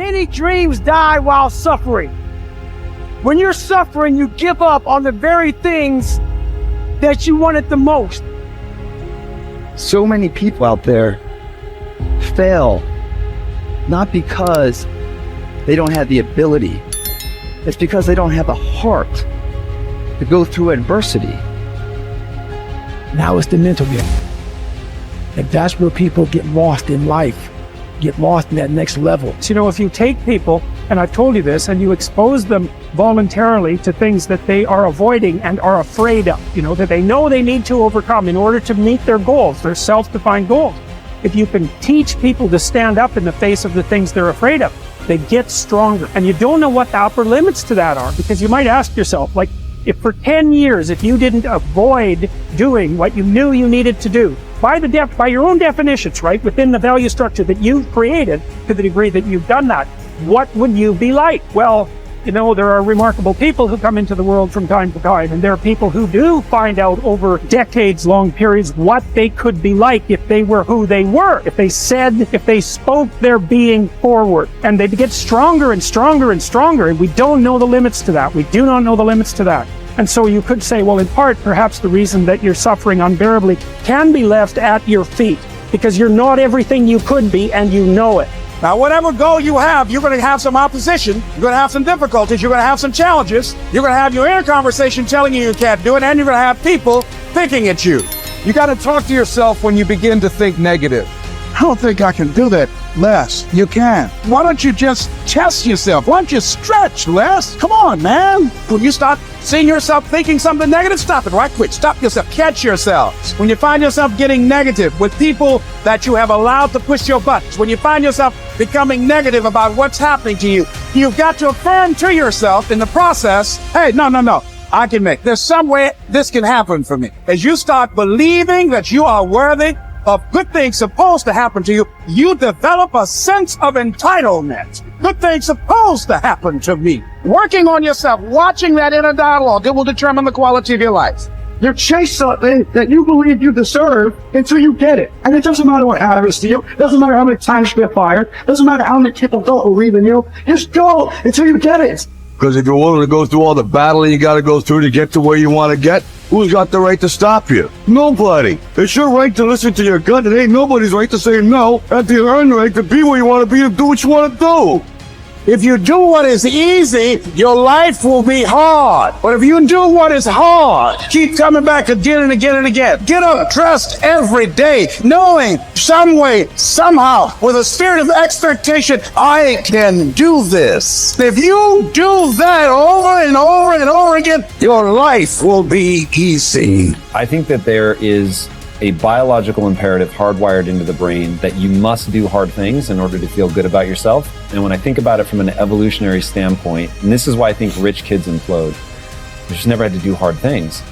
Many dreams die while suffering. When you're suffering, you give up on the very things that you wanted the most. So many people out there fail, not because they don't have the ability. It's because they don't have the heart to go through adversity. Now it's the mental game. And that's where people get lost in life, get lost in that next level. So, if you take people, and I've told you this, and you expose them voluntarily to things that they are avoiding and are afraid of, that they know they need to overcome in order to meet their goals, their self-defined goals. If you can teach people to stand up in the face of the things they're afraid of, they get stronger. And you don't know what the upper limits to that are, because you might ask yourself, if for 10 years, if you didn't avoid doing what you knew you needed to do, by your own definitions, right, within the value structure that you've created, to the degree that you've done that, what would you be like? Well, there are remarkable people who come into the world from time to time, and there are people who do find out over decades-long periods what they could be like if they were who they were, if they spoke their being forward, and they get stronger and stronger and stronger, and we don't know the limits to that. We do not know the limits to that. And so you could say, well, in part, perhaps the reason that you're suffering unbearably can be left at your feet, because you're not everything you could be, and you know it. Now, whatever goal you have, you're going to have some opposition, you're going to have some difficulties, you're going to have some challenges, you're going to have your inner conversation telling you can't do it, and you're going to have people thinking at you. You got to talk to yourself when you begin to think negative. I don't think I can do that, Les. You can. Why don't you just test yourself? Why don't you stretch, Les? Come on, man. When you start seeing yourself thinking something negative, stop it right quick. Stop yourself. Catch yourself. When you find yourself getting negative with people that you have allowed to push your buttons, when you find yourself becoming negative about what's happening to you, you've got to affirm to yourself in the process, hey, no. I can make. There's some way this can happen for me. As you start believing that you are worthy of good things supposed to happen to you, you develop a sense of entitlement. Good things supposed to happen to me. Working on yourself, watching that inner dialogue, it will determine the quality of your life. You chase something that you believe you deserve until you get it. And it doesn't matter what happens to you. It doesn't matter how many times you get fired. It doesn't matter how many people don't believe in you. Just go until you get it. Because if you're willing to go through all the battling you got to go through to get to where you want to get, who's got the right to stop you? Nobody. It's your right to listen to your gut. It ain't nobody's right to say no. And to earn the right to be where you want to be and do what you want to do. If you do what is easy, your life will be hard. But if you do what is hard, keep coming back again and again and again. Get up, trust every day, knowing some way, somehow, with a spirit of expectation, I can do this. If you do that over and over and over again, your life will be easy. I think that there is a biological imperative hardwired into the brain that you must do hard things in order to feel good about yourself. And when I think about it from an evolutionary standpoint, and this is why I think rich kids implode, they just never had to do hard things.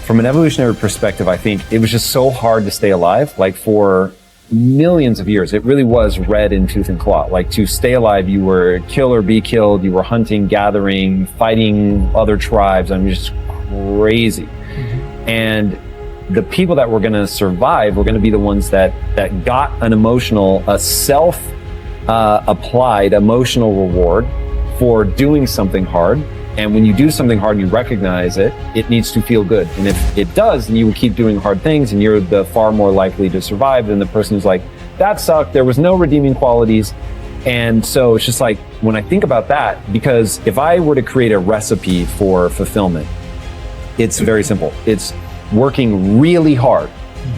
From an evolutionary perspective, I think it was just so hard to stay alive. Like for millions of years, it really was red in tooth and claw. Like to stay alive, you were kill or be killed, you were hunting, gathering, fighting other tribes. I mean, just crazy. And the people that were going to survive were going to be the ones that got a self-applied emotional reward for doing something hard. And when you do something hard and you recognize it, it needs to feel good. And if it does, then you will keep doing hard things, and you're the far more likely to survive than the person who's like, that sucked, there was no redeeming qualities. And so it's just like, when I think about that, because if I were to create a recipe for fulfillment, it's very simple. It's working really hard,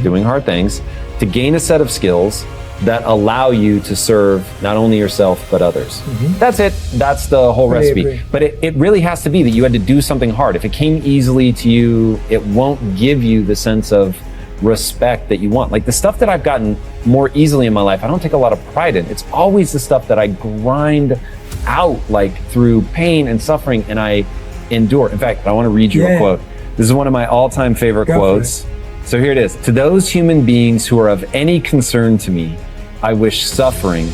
doing hard things, to gain a set of skills that allow you to serve not only yourself, but others. That's it. That's the whole recipe. But it really has to be that you had to do something hard. If it came easily to you, it won't give you the sense of respect that you want. Like the stuff that I've gotten more easily in my life, I don't take a lot of pride in. It's always the stuff that I grind out, like through pain and suffering, and I endure. In fact, I want to read you a quote. This is one of my all-time favorite quotes. So here it is. To those human beings who are of any concern to me, I wish suffering,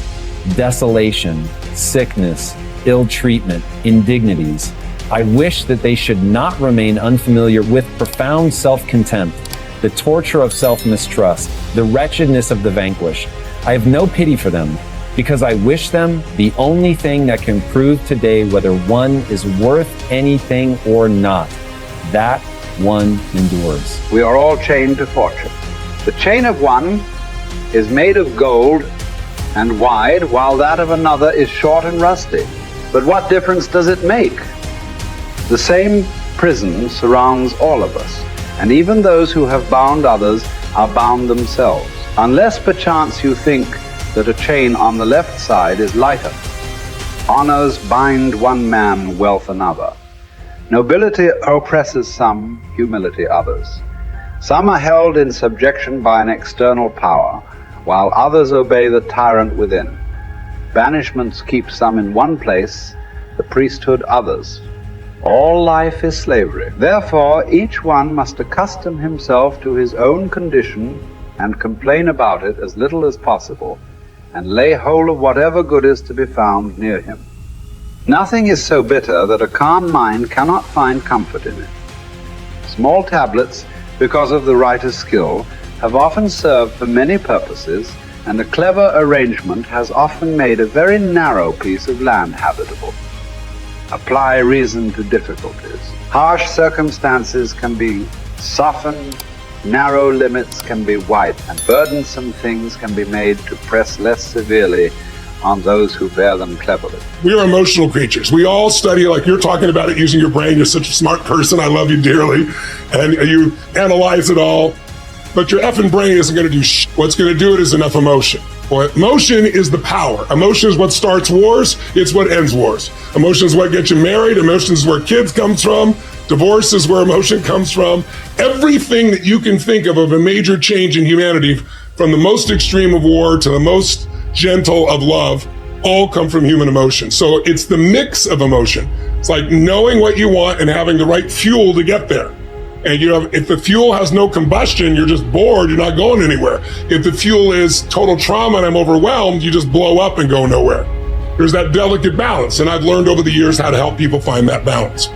desolation, sickness, ill treatment, indignities. I wish that they should not remain unfamiliar with profound self-contempt, the torture of self-mistrust, the wretchedness of the vanquished. I have no pity for them, because I wish them the only thing that can prove today whether one is worth anything or not. That one endures. We are all chained to fortune. The chain of one is made of gold and wide, while that of another is short and rusty. But what difference does it make? The same prison surrounds all of us, and even those who have bound others are bound themselves, unless perchance you think that a chain on the left side is lighter. Honors bind one man, wealth another. Nobility oppresses some, humility others. Some are held in subjection by an external power, while others obey the tyrant within. Banishments keep some in one place, the priesthood others. All life is slavery. Therefore, each one must accustom himself to his own condition and complain about it as little as possible, and lay hold of whatever good is to be found near him. Nothing is so bitter that a calm mind cannot find comfort in it. Small tablets, because of the writer's skill, have often served for many purposes, and a clever arrangement has often made a very narrow piece of land habitable. Apply reason to difficulties. Harsh circumstances can be softened, narrow limits can be widened, and burdensome things can be made to press less severely on those who bear them cleverly. We are emotional creatures. We all study, like you're talking about it, using your brain. You're such a smart person. I love you dearly. And you analyze it all. But your effing brain isn't going to do shit. What's going to do it is enough emotion. Well, emotion is the power. Emotion is what starts wars. It's what ends wars. Emotion is what gets you married. Emotion is where kids comes from. Divorce is where emotion comes from. Everything that you can think of a major change in humanity, from the most extreme of war to the most gentle of love, all come from human emotion. So it's the mix of emotion. It's like knowing what you want and having the right fuel to get there. And if the fuel has no combustion, you're just bored, you're not going anywhere. If the fuel is total trauma and I'm overwhelmed, you just blow up and go nowhere. There's that delicate balance. And I've learned over the years how to help people find that balance.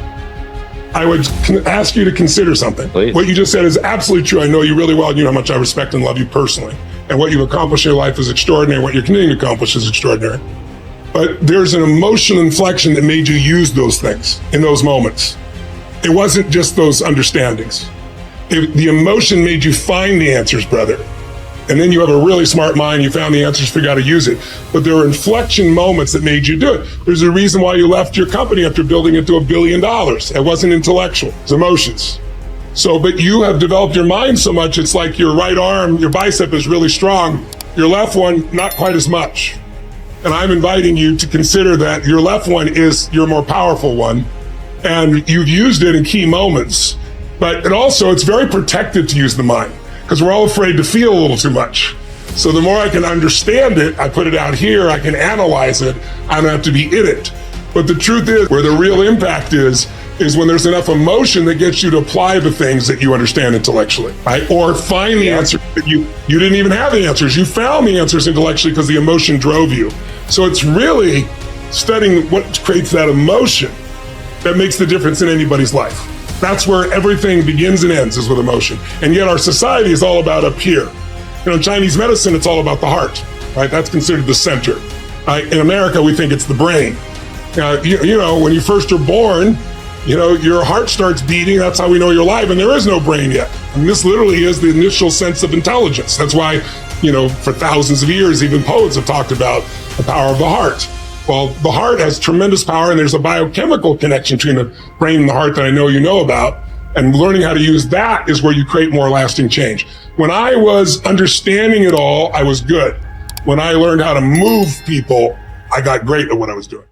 I would ask you to consider something. Please. What you just said is absolutely true. I know you really well, and you know how much I respect and love you personally. And what you've accomplished in your life is extraordinary. What you're continuing to accomplish is extraordinary. But there's an emotional inflection that made you use those things in those moments. It wasn't just those understandings. The emotion made you find the answers, brother. And then you have a really smart mind, you found the answers, figure out how to use it. But there were inflection moments that made you do it. There's a reason why you left your company after building it to $1 billion. It wasn't intellectual, it's emotions. So, but you have developed your mind so much, it's like your right arm, your bicep is really strong. Your left one, not quite as much. And I'm inviting you to consider that your left one is your more powerful one. And you've used it in key moments. But it's very protected to use the mind, because we're all afraid to feel a little too much. So the more I can understand it, I put it out here, I can analyze it, I don't have to be in it. But the truth is, where the real impact is when there's enough emotion that gets you to apply the things that you understand intellectually, right? Or find the answer that you didn't even have the answers. You found the answers intellectually because the emotion drove you. So it's really studying what creates that emotion that makes the difference in anybody's life. That's where everything begins and ends, is with emotion. And yet our society is all about up here. In Chinese medicine, it's all about the heart, right? That's considered the center. In America, we think it's the brain. When you first are born, your heart starts beating. That's how we know you're alive, and there is no brain yet. I mean, this literally is the initial sense of intelligence. That's why, for thousands of years, even poets have talked about the power of the heart. Well, the heart has tremendous power, and there's a biochemical connection between the brain and the heart that I know you know about. And learning how to use that is where you create more lasting change. When I was understanding it all, I was good. When I learned how to move people, I got great at what I was doing.